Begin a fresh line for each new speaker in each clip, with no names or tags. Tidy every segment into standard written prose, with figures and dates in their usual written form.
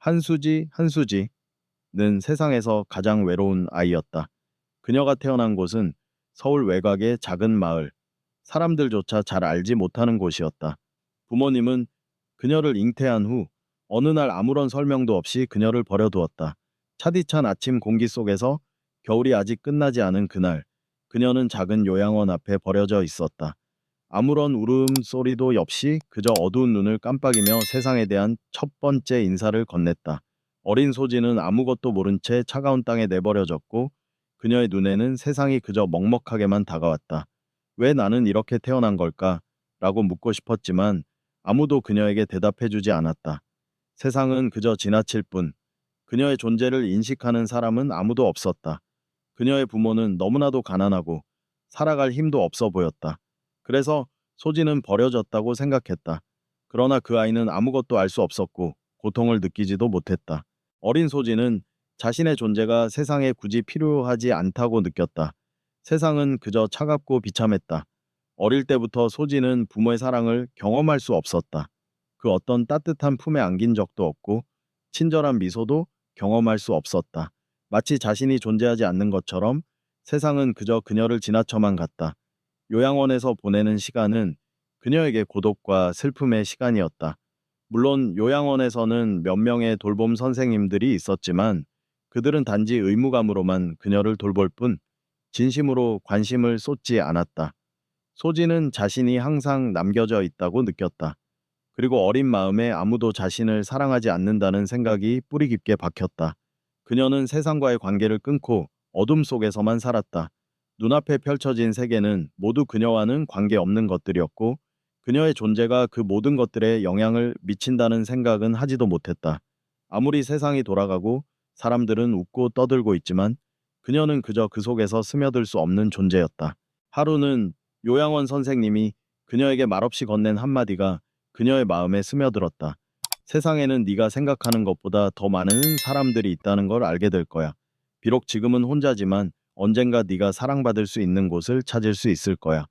한수지는 세상에서 가장 외로운 아이였다. 그녀가 태어난 곳은 서울 외곽의 작은 마을, 사람들조차 잘 알지 못하는 곳이었다. 부모님은 그녀를 잉태한 후 어느 날 아무런 설명도 없이 그녀를 버려두었다. 차디찬 아침 공기 속에서 겨울이 아직 끝나지 않은 그날, 그녀는 작은 요양원 앞에 버려져 있었다. 아무런 울음소리도 없이 그저 어두운 눈을 깜빡이며 세상에 대한 첫 번째 인사를 건넸다. 어린 소지는 아무것도 모른 채 차가운 땅에 내버려졌고 그녀의 눈에는 세상이 그저 먹먹하게만 다가왔다. 왜 나는 이렇게 태어난 걸까? 라고 묻고 싶었지만 아무도 그녀에게 대답해주지 않았다. 세상은 그저 지나칠 뿐 그녀의 존재를 인식하는 사람은 아무도 없었다. 그녀의 부모는 너무나도 가난하고 살아갈 힘도 없어 보였다. 그래서 소지는 버려졌다고 생각했다. 그러나 그 아이는 아무것도 알 수 없었고 고통을 느끼지도 못했다. 어린 소지는 자신의 존재가 세상에 굳이 필요하지 않다고 느꼈다. 세상은 그저 차갑고 비참했다. 어릴 때부터 소지는 부모의 사랑을 경험할 수 없었다. 그 어떤 따뜻한 품에 안긴 적도 없고 친절한 미소도 경험할 수 없었다. 마치 자신이 존재하지 않는 것처럼 세상은 그저 그녀를 지나쳐만 갔다. 요양원에서 보내는 시간은 그녀에게 고독과 슬픔의 시간이었다. 물론 요양원에서는 몇 명의 돌봄 선생님들이 있었지만 그들은 단지 의무감으로만 그녀를 돌볼 뿐 진심으로 관심을 쏟지 않았다. 소지는 자신이 항상 남겨져 있다고 느꼈다. 그리고 어린 마음에 아무도 자신을 사랑하지 않는다는 생각이 뿌리 깊게 박혔다. 그녀는 세상과의 관계를 끊고 어둠 속에서만 살았다. 눈앞에 펼쳐진 세계는 모두 그녀와는 관계없는 것들이었고 그녀의 존재가 그 모든 것들에 영향을 미친다는 생각은 하지도 못했다. 아무리 세상이 돌아가고 사람들은 웃고 떠들고 있지만 그녀는 그저 그 속에서 스며들 수 없는 존재였다. 하루는 요양원 선생님이 그녀에게 말없이 건넨 한마디가 그녀의 마음에 스며들었다. 세상에는 네가 생각하는 것보다 더 많은 사람들이 있다는 걸 알게 될 거야. 비록 지금은 혼자지만 언젠가 네가 사랑받을 수 있는 곳을 찾을 수 있을 거야.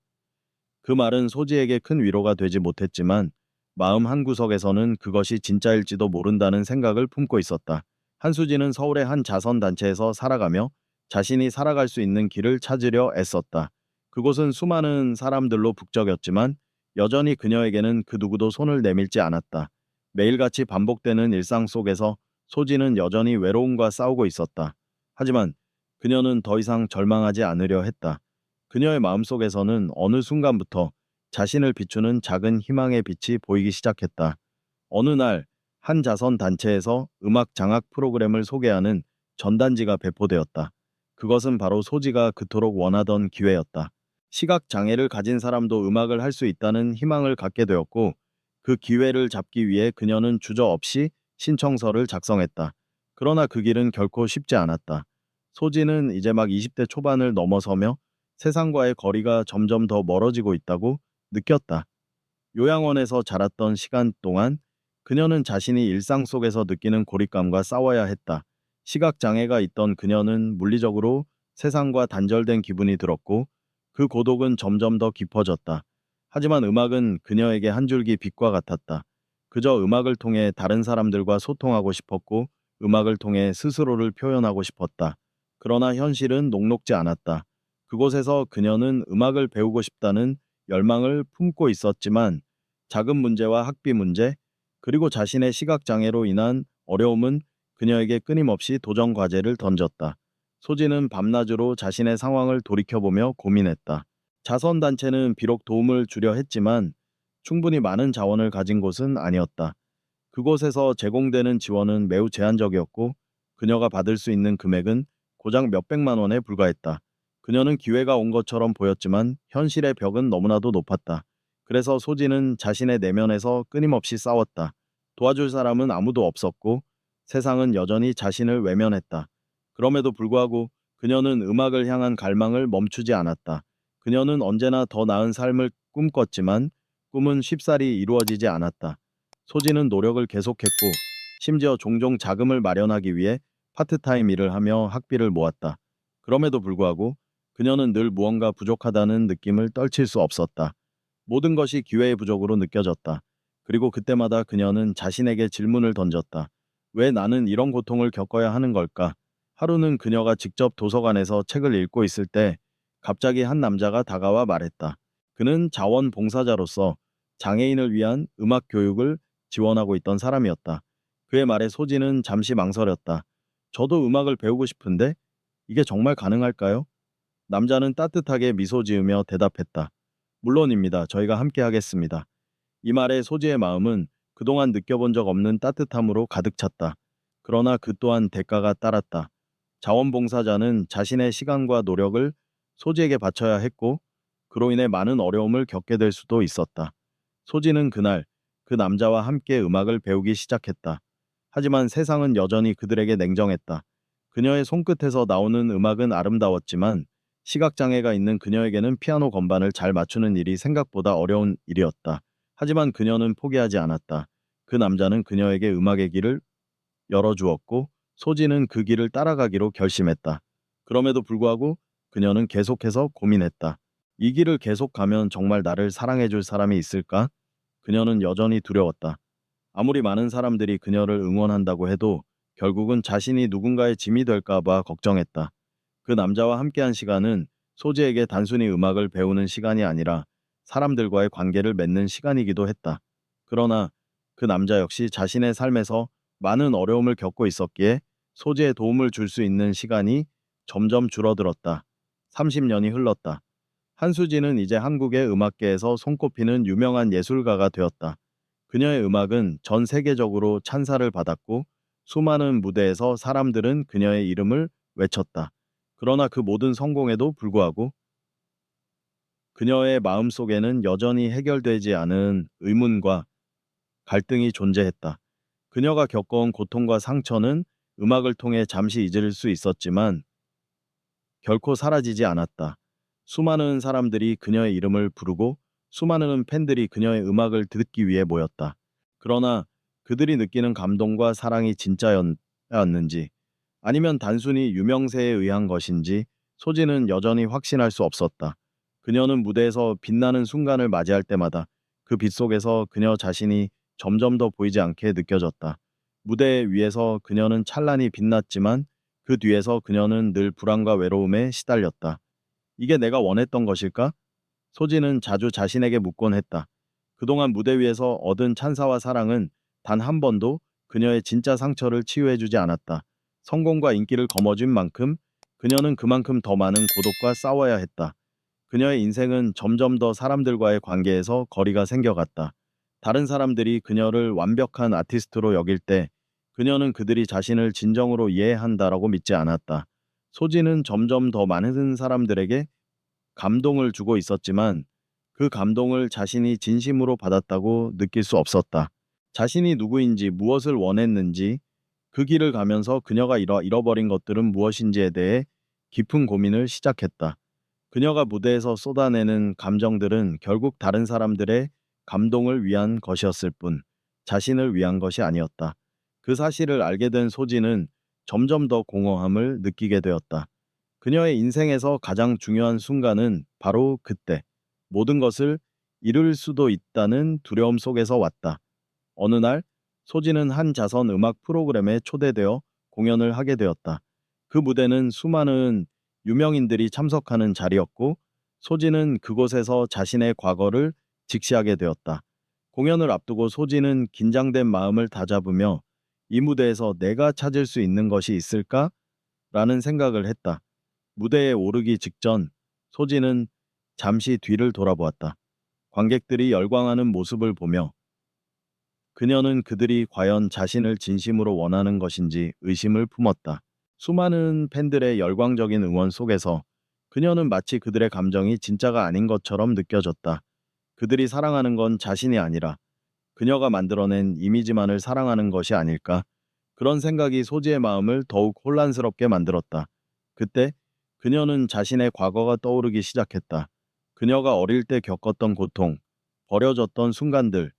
그 말은 소지에게 큰 위로가 되지 못했지만 마음 한구석에서는 그것이 진짜일지도 모른다는 생각을 품고 있었다. 한수지는 서울의 한 자선단체에서 살아가며 자신이 살아갈 수 있는 길을 찾으려 애썼다. 그곳은 수많은 사람들로 북적였지만 여전히 그녀에게는 그 누구도 손을 내밀지 않았다. 매일같이 반복되는 일상 속에서 소지는 여전히 외로움과 싸우고 있었다. 하지만 그녀는 더 이상 절망하지 않으려 했다. 그녀의 마음속에서는 어느 순간부터 자신을 비추는 작은 희망의 빛이 보이기 시작했다. 어느 날 한 자선 단체에서 음악 장학 프로그램을 소개하는 전단지가 배포되었다. 그것은 바로 소지가 그토록 원하던 기회였다. 시각 장애를 가진 사람도 음악을 할 수 있다는 희망을 갖게 되었고 그 기회를 잡기 위해 그녀는 주저없이 신청서를 작성했다. 그러나 그 길은 결코 쉽지 않았다. 소지는 이제 막 20대 초반을 넘어서며 세상과의 거리가 점점 더 멀어지고 있다고 느꼈다. 요양원에서 자랐던 시간 동안 그녀는 자신이 일상 속에서 느끼는 고립감과 싸워야 했다. 시각장애가 있던 그녀는 물리적으로 세상과 단절된 기분이 들었고 그 고독은 점점 더 깊어졌다. 하지만 음악은 그녀에게 한 줄기 빛과 같았다. 그저 음악을 통해 다른 사람들과 소통하고 싶었고 음악을 통해 스스로를 표현하고 싶었다. 그러나 현실은 녹록지 않았다. 그곳에서 그녀는 음악을 배우고 싶다는 열망을 품고 있었지만 작은 문제와 학비 문제, 그리고 자신의 시각장애로 인한 어려움은 그녀에게 끊임없이 도전 과제를 던졌다. 소지는 밤낮으로 자신의 상황을 돌이켜보며 고민했다. 자선단체는 비록 도움을 주려 했지만 충분히 많은 자원을 가진 곳은 아니었다. 그곳에서 제공되는 지원은 매우 제한적이었고 그녀가 받을 수 있는 금액은 고작 몇백만 원에 불과했다. 그녀는 기회가 온 것처럼 보였지만 현실의 벽은 너무나도 높았다. 그래서 소지는 자신의 내면에서 끊임없이 싸웠다. 도와줄 사람은 아무도 없었고 세상은 여전히 자신을 외면했다. 그럼에도 불구하고 그녀는 음악을 향한 갈망을 멈추지 않았다. 그녀는 언제나 더 나은 삶을 꿈꿨지만 꿈은 쉽사리 이루어지지 않았다. 소지는 노력을 계속했고 심지어 종종 자금을 마련하기 위해 파트타임 일을 하며 학비를 모았다. 그럼에도 불구하고 그녀는 늘 무언가 부족하다는 느낌을 떨칠 수 없었다. 모든 것이 기회의 부족으로 느껴졌다. 그리고 그때마다 그녀는 자신에게 질문을 던졌다. 왜 나는 이런 고통을 겪어야 하는 걸까? 하루는 그녀가 직접 도서관에서 책을 읽고 있을 때 갑자기 한 남자가 다가와 말했다. 그는 자원봉사자로서 장애인을 위한 음악 교육을 지원하고 있던 사람이었다. 그의 말에 소진은 잠시 망설였다. 저도 음악을 배우고 싶은데 이게 정말 가능할까요? 남자는 따뜻하게 미소 지으며 대답했다. 물론입니다. 저희가 함께 하겠습니다. 이 말에 소지의 마음은 그동안 느껴본 적 없는 따뜻함으로 가득 찼다. 그러나 그 또한 대가가 따랐다. 자원봉사자는 자신의 시간과 노력을 소지에게 바쳐야 했고, 그로 인해 많은 어려움을 겪게 될 수도 있었다. 소지는 그날 그 남자와 함께 음악을 배우기 시작했다. 하지만 세상은 여전히 그들에게 냉정했다. 그녀의 손끝에서 나오는 음악은 아름다웠지만 시각장애가 있는 그녀에게는 피아노 건반을 잘 맞추는 일이 생각보다 어려운 일이었다. 하지만 그녀는 포기하지 않았다. 그 남자는 그녀에게 음악의 길을 열어주었고 소지는 그 길을 따라가기로 결심했다. 그럼에도 불구하고 그녀는 계속해서 고민했다. 이 길을 계속 가면 정말 나를 사랑해줄 사람이 있을까? 그녀는 여전히 두려웠다. 아무리 많은 사람들이 그녀를 응원한다고 해도 결국은 자신이 누군가의 짐이 될까봐 걱정했다. 그 남자와 함께한 시간은 소지에게 단순히 음악을 배우는 시간이 아니라 사람들과의 관계를 맺는 시간이기도 했다. 그러나 그 남자 역시 자신의 삶에서 많은 어려움을 겪고 있었기에 소지에 도움을 줄 수 있는 시간이 점점 줄어들었다. 30년이 흘렀다. 한수지는 이제 한국의 음악계에서 손꼽히는 유명한 예술가가 되었다. 그녀의 음악은 전 세계적으로 찬사를 받았고 수많은 무대에서 사람들은 그녀의 이름을 외쳤다. 그러나 그 모든 성공에도 불구하고 그녀의 마음속에는 여전히 해결되지 않은 의문과 갈등이 존재했다. 그녀가 겪어온 고통과 상처는 음악을 통해 잠시 잊을 수 있었지만 결코 사라지지 않았다. 수많은 사람들이 그녀의 이름을 부르고 수많은 팬들이 그녀의 음악을 듣기 위해 모였다. 그러나 그들이 느끼는 감동과 사랑이 진짜였는지 아니면 단순히 유명세에 의한 것인지 소진은 여전히 확신할 수 없었다. 그녀는 무대에서 빛나는 순간을 맞이할 때마다 그 빛 속에서 그녀 자신이 점점 더 보이지 않게 느껴졌다. 무대 위에서 그녀는 찬란히 빛났지만 그 뒤에서 그녀는 늘 불안과 외로움에 시달렸다. 이게 내가 원했던 것일까? 소진은 자주 자신에게 묻곤 했다. 그동안 무대 위에서 얻은 찬사와 사랑은 단 한 번도 그녀의 진짜 상처를 치유해주지 않았다. 성공과 인기를 거머쥔 만큼 그녀는 그만큼 더 많은 고독과 싸워야 했다. 그녀의 인생은 점점 더 사람들과의 관계에서 거리가 생겨갔다. 다른 사람들이 그녀를 완벽한 아티스트로 여길 때 그녀는 그들이 자신을 진정으로 이해한다라고 믿지 않았다. 소진은 점점 더 많은 사람들에게 감동을 주고 있었지만 그 감동을 자신이 진심으로 받았다고 느낄 수 없었다. 자신이 누구인지 무엇을 원했는지 그 길을 가면서 그녀가 잃어버린 것들은 무엇인지에 대해 깊은 고민을 시작했다. 그녀가 무대에서 쏟아내는 감정들은 결국 다른 사람들의 감동을 위한 것이었을 뿐 자신을 위한 것이 아니었다. 그 사실을 알게 된 소진은 점점 더 공허함을 느끼게 되었다. 그녀의 인생에서 가장 중요한 순간은 바로 그때 모든 것을 잃을 수도 있다는 두려움 속에서 왔다. 어느 날 소진은 한 자선 음악 프로그램에 초대되어 공연을 하게 되었다. 그 무대는 수많은 유명인들이 참석하는 자리였고 소진은 그곳에서 자신의 과거를 직시하게 되었다. 공연을 앞두고 소진은 긴장된 마음을 다잡으며 이 무대에서 내가 찾을 수 있는 것이 있을까? 라는 생각을 했다. 무대에 오르기 직전 소진은 잠시 뒤를 돌아보았다. 관객들이 열광하는 모습을 보며 그녀는 그들이 과연 자신을 진심으로 원하는 것인지 의심을 품었다. 수많은 팬들의 열광적인 응원 속에서 그녀는 마치 그들의 감정이 진짜가 아닌 것처럼 느껴졌다. 그들이 사랑하는 건 자신이 아니라 그녀가 만들어낸 이미지만을 사랑하는 것이 아닐까? 그런 생각이 소지의 마음을 더욱 혼란스럽게 만들었다. 그때 그녀는 자신의 과거가 떠오르기 시작했다. 그녀가 어릴 때 겪었던 고통, 버려졌던 순간들,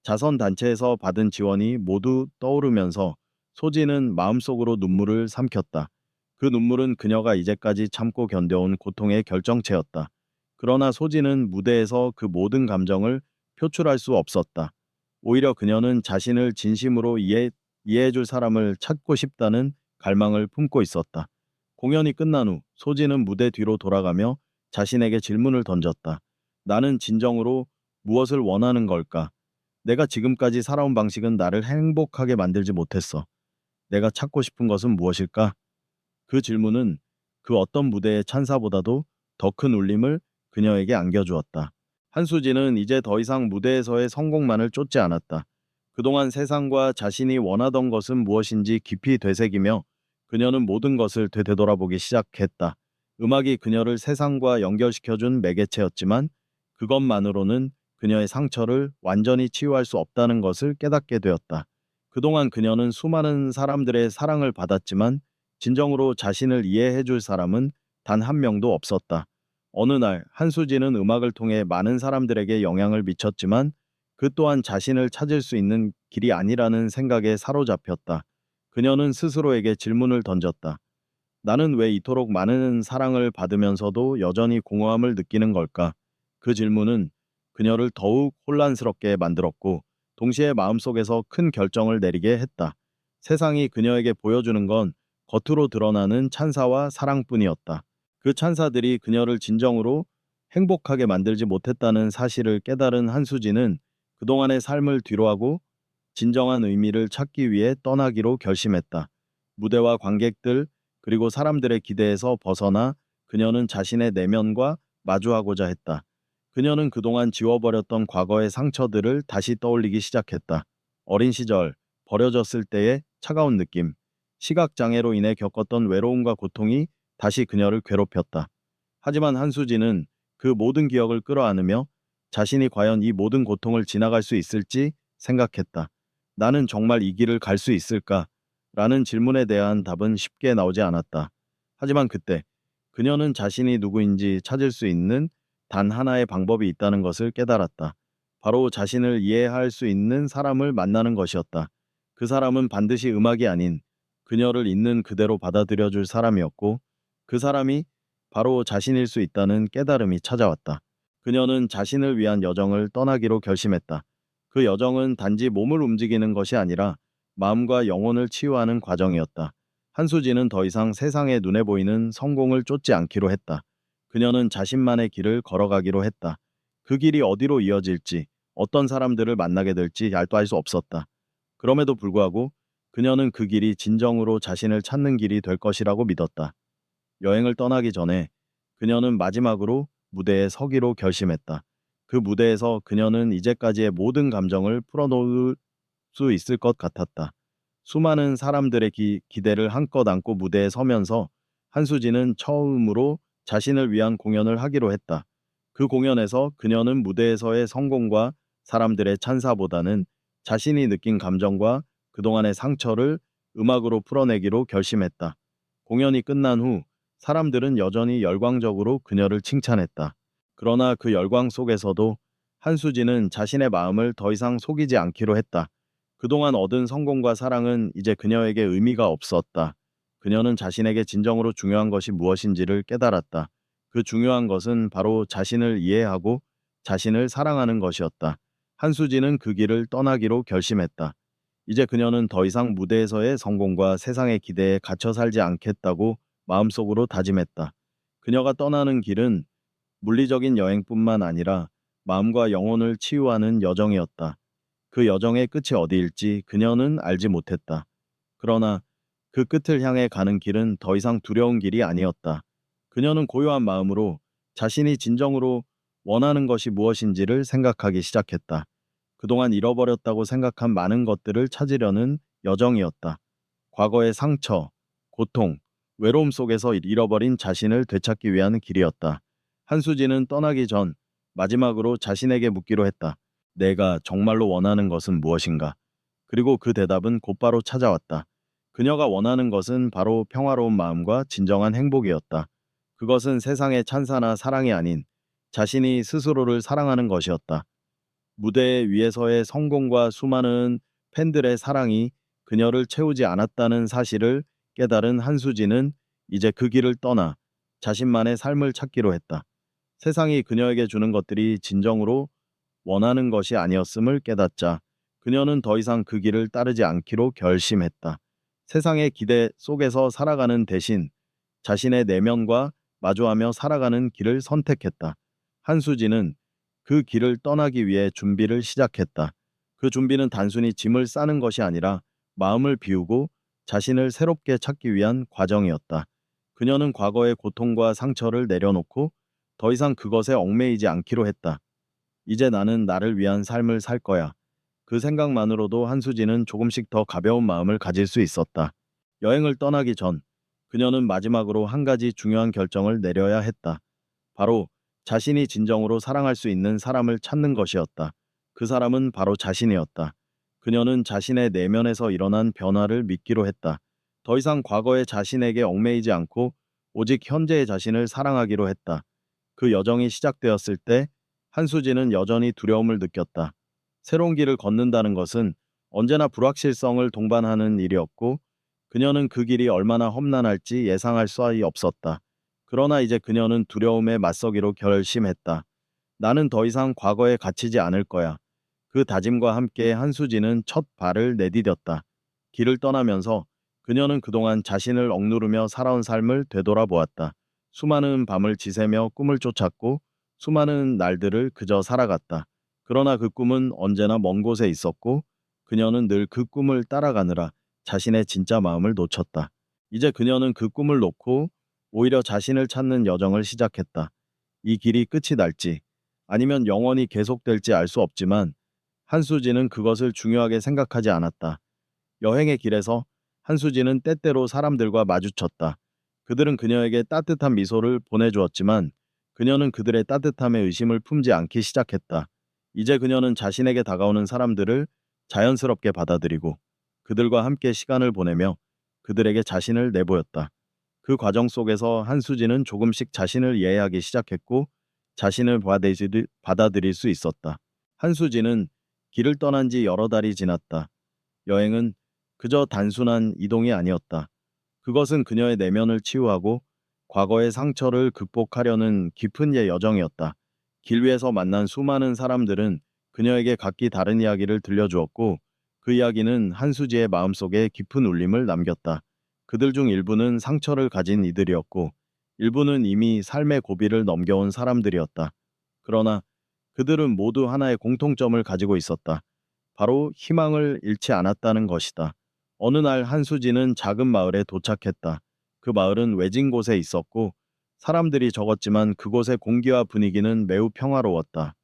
자선단체에서 받은 지원이 모두 떠오르면서 소지는 마음속으로 눈물을 삼켰다. 그 눈물은 그녀가 이제까지 참고 견뎌온 고통의 결정체였다. 그러나 소지는 무대에서 그 모든 감정을 표출할 수 없었다. 오히려 그녀는 자신을 진심으로 이해해줄 사람을 찾고 싶다는 갈망을 품고 있었다. 공연이 끝난 후 소진은 무대 뒤로 돌아가며 자신에게 질문을 던졌다. 나는 진정으로 무엇을 원하는 걸까? 내가 지금까지 살아온 방식은 나를 행복하게 만들지 못했어. 내가 찾고 싶은 것은 무엇일까? 그 질문은 그 어떤 무대의 찬사보다도 더 큰 울림을 그녀에게 안겨주었다. 한수진은 이제 더 이상 무대에서의 성공만을 쫓지 않았다. 그동안 세상과 자신이 원하던 것은 무엇인지 깊이 되새기며 그녀는 모든 것을 되돌아보기 시작했다. 음악이 그녀를 세상과 연결시켜준 매개체였지만 그것만으로는 그녀의 상처를 완전히 치유할 수 없다는 것을 깨닫게 되었다. 그동안 그녀는 수많은 사람들의 사랑을 받았지만 진정으로 자신을 이해해 줄 사람은 단 한 명도 없었다. 어느 날 한수진은 음악을 통해 많은 사람들에게 영향을 미쳤지만 그 또한 자신을 찾을 수 있는 길이 아니라는 생각에 사로잡혔다. 그녀는 스스로에게 질문을 던졌다. 나는 왜 이토록 많은 사랑을 받으면서도 여전히 공허함을 느끼는 걸까? 그 질문은 그녀를 더욱 혼란스럽게 만들었고 동시에 마음속에서 큰 결정을 내리게 했다. 세상이 그녀에게 보여주는 건 겉으로 드러나는 찬사와 사랑뿐이었다. 그 찬사들이 그녀를 진정으로 행복하게 만들지 못했다는 사실을 깨달은 한수진은 그동안의 삶을 뒤로하고 진정한 의미를 찾기 위해 떠나기로 결심했다. 무대와 관객들 그리고 사람들의 기대에서 벗어나 그녀는 자신의 내면과 마주하고자 했다. 그녀는 그동안 지워버렸던 과거의 상처들을 다시 떠올리기 시작했다. 어린 시절, 버려졌을 때의 차가운 느낌, 시각장애로 인해 겪었던 외로움과 고통이 다시 그녀를 괴롭혔다. 하지만 한수진은 그 모든 기억을 끌어안으며 자신이 과연 이 모든 고통을 지나갈 수 있을지 생각했다. 나는 정말 이 길을 갈 수 있을까? 라는 질문에 대한 답은 쉽게 나오지 않았다. 하지만 그때 그녀는 자신이 누구인지 찾을 수 있는 단 하나의 방법이 있다는 것을 깨달았다. 바로 자신을 이해할 수 있는 사람을 만나는 것이었다. 그 사람은 반드시 음악이 아닌 그녀를 있는 그대로 받아들여줄 사람이었고 그 사람이 바로 자신일 수 있다는 깨달음이 찾아왔다. 그녀는 자신을 위한 여정을 떠나기로 결심했다. 그 여정은 단지 몸을 움직이는 것이 아니라 마음과 영혼을 치유하는 과정이었다. 한수진은 더 이상 세상에 눈에 보이는 성공을 쫓지 않기로 했다. 그녀는 자신만의 길을 걸어가기로 했다. 그 길이 어디로 이어질지, 어떤 사람들을 만나게 될지 알도 알 수 없었다. 그럼에도 불구하고 그녀는 그 길이 진정으로 자신을 찾는 길이 될 것이라고 믿었다. 여행을 떠나기 전에 그녀는 마지막으로 무대에 서기로 결심했다. 그 무대에서 그녀는 이제까지의 모든 감정을 풀어놓을 수 있을 것 같았다. 수많은 사람들의 기대를 한껏 안고 무대에 서면서 한수진은 처음으로 자신을 위한 공연을 하기로 했다. 그 공연에서 그녀는 무대에서의 성공과 사람들의 찬사보다는 자신이 느낀 감정과 그동안의 상처를 음악으로 풀어내기로 결심했다. 공연이 끝난 후 사람들은 여전히 열광적으로 그녀를 칭찬했다. 그러나 그 열광 속에서도 한수진은 자신의 마음을 더 이상 속이지 않기로 했다. 그동안 얻은 성공과 사랑은 이제 그녀에게 의미가 없었다. 그녀는 자신에게 진정으로 중요한 것이 무엇인지를 깨달았다. 그 중요한 것은 바로 자신을 이해하고 자신을 사랑하는 것이었다. 한수진은 그 길을 떠나기로 결심했다. 이제 그녀는 더 이상 무대에서의 성공과 세상의 기대에 갇혀 살지 않겠다고 마음속으로 다짐했다. 그녀가 떠나는 길은 물리적인 여행뿐만 아니라 마음과 영혼을 치유하는 여정이었다. 그 여정의 끝이 어디일지 그녀는 알지 못했다. 그러나 그 끝을 향해 가는 길은 더 이상 두려운 길이 아니었다. 그녀는 고요한 마음으로 자신이 진정으로 원하는 것이 무엇인지를 생각하기 시작했다. 그동안 잃어버렸다고 생각한 많은 것들을 찾으려는 여정이었다. 과거의 상처, 고통, 외로움 속에서 잃어버린 자신을 되찾기 위한 길이었다. 한수진은 떠나기 전 마지막으로 자신에게 묻기로 했다. 내가 정말로 원하는 것은 무엇인가? 그리고 그 대답은 곧바로 찾아왔다. 그녀가 원하는 것은 바로 평화로운 마음과 진정한 행복이었다. 그것은 세상의 찬사나 사랑이 아닌 자신이 스스로를 사랑하는 것이었다. 무대 위에서의 성공과 수많은 팬들의 사랑이 그녀를 채우지 않았다는 사실을 깨달은 한수진은 이제 그 길을 떠나 자신만의 삶을 찾기로 했다. 세상이 그녀에게 주는 것들이 진정으로 원하는 것이 아니었음을 깨닫자 그녀는 더 이상 그 길을 따르지 않기로 결심했다. 세상의 기대 속에서 살아가는 대신 자신의 내면과 마주하며 살아가는 길을 선택했다. 한수진은 그 길을 떠나기 위해 준비를 시작했다. 그 준비는 단순히 짐을 싸는 것이 아니라 마음을 비우고 자신을 새롭게 찾기 위한 과정이었다. 그녀는 과거의 고통과 상처를 내려놓고 더 이상 그것에 얽매이지 않기로 했다. 이제 나는 나를 위한 삶을 살 거야. 그 생각만으로도 한수진은 조금씩 더 가벼운 마음을 가질 수 있었다. 여행을 떠나기 전 그녀는 마지막으로 한 가지 중요한 결정을 내려야 했다. 바로 자신이 진정으로 사랑할 수 있는 사람을 찾는 것이었다. 그 사람은 바로 자신이었다. 그녀는 자신의 내면에서 일어난 변화를 믿기로 했다. 더 이상 과거의 자신에게 얽매이지 않고 오직 현재의 자신을 사랑하기로 했다. 그 여정이 시작되었을 때 한수진은 여전히 두려움을 느꼈다. 새로운 길을 걷는다는 것은 언제나 불확실성을 동반하는 일이었고 그녀는 그 길이 얼마나 험난할지 예상할 수 없었다. 그러나 이제 그녀는 두려움에 맞서기로 결심했다. 나는 더 이상 과거에 갇히지 않을 거야. 그 다짐과 함께 한수진은 첫 발을 내디뎠다. 길을 떠나면서 그녀는 그동안 자신을 억누르며 살아온 삶을 되돌아보았다. 수많은 밤을 지새며 꿈을 쫓았고 수많은 날들을 그저 살아갔다. 그러나 그 꿈은 언제나 먼 곳에 있었고 그녀는 늘 그 꿈을 따라가느라 자신의 진짜 마음을 놓쳤다. 이제 그녀는 그 꿈을 놓고 오히려 자신을 찾는 여정을 시작했다. 이 길이 끝이 날지 아니면 영원히 계속될지 알 수 없지만 한수진은 그것을 중요하게 생각하지 않았다. 여행의 길에서 한수진은 때때로 사람들과 마주쳤다. 그들은 그녀에게 따뜻한 미소를 보내주었지만 그녀는 그들의 따뜻함에 의심을 품지 않기 시작했다. 이제 그녀는 자신에게 다가오는 사람들을 자연스럽게 받아들이고 그들과 함께 시간을 보내며 그들에게 자신을 내보였다. 그 과정 속에서 한수진은 조금씩 자신을 이해하기 시작했고 자신을 받아들일 수 있었다. 한수진은 길을 떠난 지 여러 달이 지났다. 여행은 그저 단순한 이동이 아니었다. 그것은 그녀의 내면을 치유하고 과거의 상처를 극복하려는 깊은 여정이었다. 길 위에서 만난 수많은 사람들은 그녀에게 각기 다른 이야기를 들려주었고 그 이야기는 한수지의 마음속에 깊은 울림을 남겼다. 그들 중 일부는 상처를 가진 이들이었고 일부는 이미 삶의 고비를 넘겨온 사람들이었다. 그러나 그들은 모두 하나의 공통점을 가지고 있었다. 바로 희망을 잃지 않았다는 것이다. 어느 날 한수지는 작은 마을에 도착했다. 그 마을은 외진 곳에 있었고 사람들이 적었지만 그곳의 공기와 분위기는 매우 평화로웠다.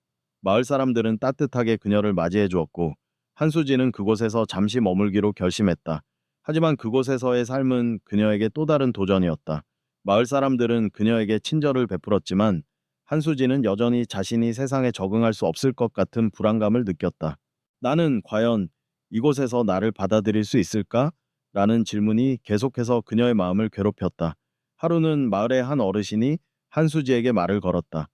마을 사람들은 따뜻하게 그녀를 맞이해 주었고 한수지는 그곳에서 잠시 머물기로 결심했다. 하지만 그곳에서의 삶은 그녀에게 또 다른 도전이었다. 마을 사람들은 그녀에게 친절을 베풀었지만 한수지는 여전히 자신이 세상에 적응할 수 없을 것 같은 불안감을 느꼈다. 나는 과연 이곳에서 나를 받아들일 수 있을까? 라는 질문이 계속해서 그녀의 마음을 괴롭혔다. 하루는 마을의 한 어르신이 한수지에게 말을 걸었다.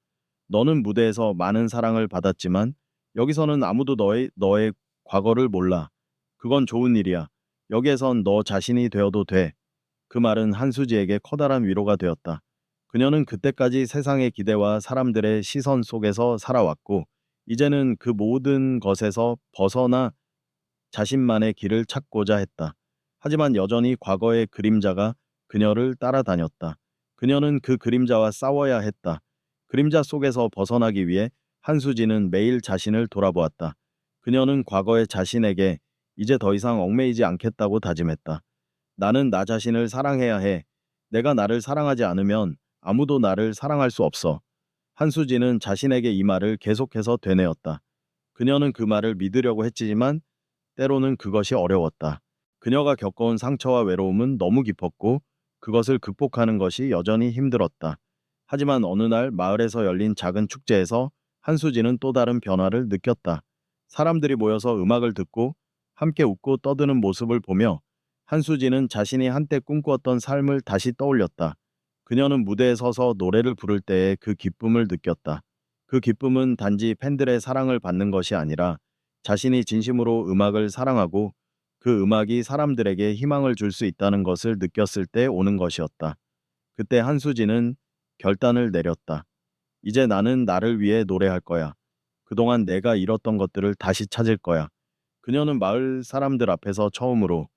너는 무대에서 많은 사랑을 받았지만 여기서는 아무도 너의 과거를 몰라. 그건 좋은 일이야. 여기에선 너 자신이 되어도 돼. 그 말은 한수지에게 커다란 위로가 되었다. 그녀는 그때까지 세상의 기대와 사람들의 시선 속에서 살아왔고, 이제는 그 모든 것에서 벗어나 자신만의 길을 찾고자 했다. 하지만 여전히 과거의 그림자가 그녀를 따라다녔다. 그녀는 그 그림자와 싸워야 했다. 그림자 속에서 벗어나기 위해 한수지는 매일 자신을 돌아보았다. 그녀는 과거의 자신에게 이제 더 이상 얽매이지 않겠다고 다짐했다. 나는 나 자신을 사랑해야 해. 내가 나를 사랑하지 않으면 아무도 나를 사랑할 수 없어. 한수지는 자신에게 이 말을 계속해서 되뇌었다. 그녀는 그 말을 믿으려고 했지만 때로는 그것이 어려웠다. 그녀가 겪어온 상처와 외로움은 너무 깊었고 그것을 극복하는 것이 여전히 힘들었다. 하지만 어느 날 마을에서 열린 작은 축제에서 한수지는 또 다른 변화를 느꼈다. 사람들이 모여서 음악을 듣고 함께 웃고 떠드는 모습을 보며 한수지는 자신이 한때 꿈꾸었던 삶을 다시 떠올렸다. 그녀는 무대에 서서 노래를 부를 때의 그 기쁨을 느꼈다. 그 기쁨은 단지 팬들의 사랑을 받는 것이 아니라 자신이 진심으로 음악을 사랑하고 그 음악이 사람들에게 희망을 줄 수 있다는 것을 느꼈을 때 오는 것이었다. 그때 한수지는 결단을 내렸다. 이제 나는 나를 위해 노래할 거야. 그동안 내가 잃었던 것들을 다시 찾을 거야. 그녀는 마을 사람들 앞에서 처음으로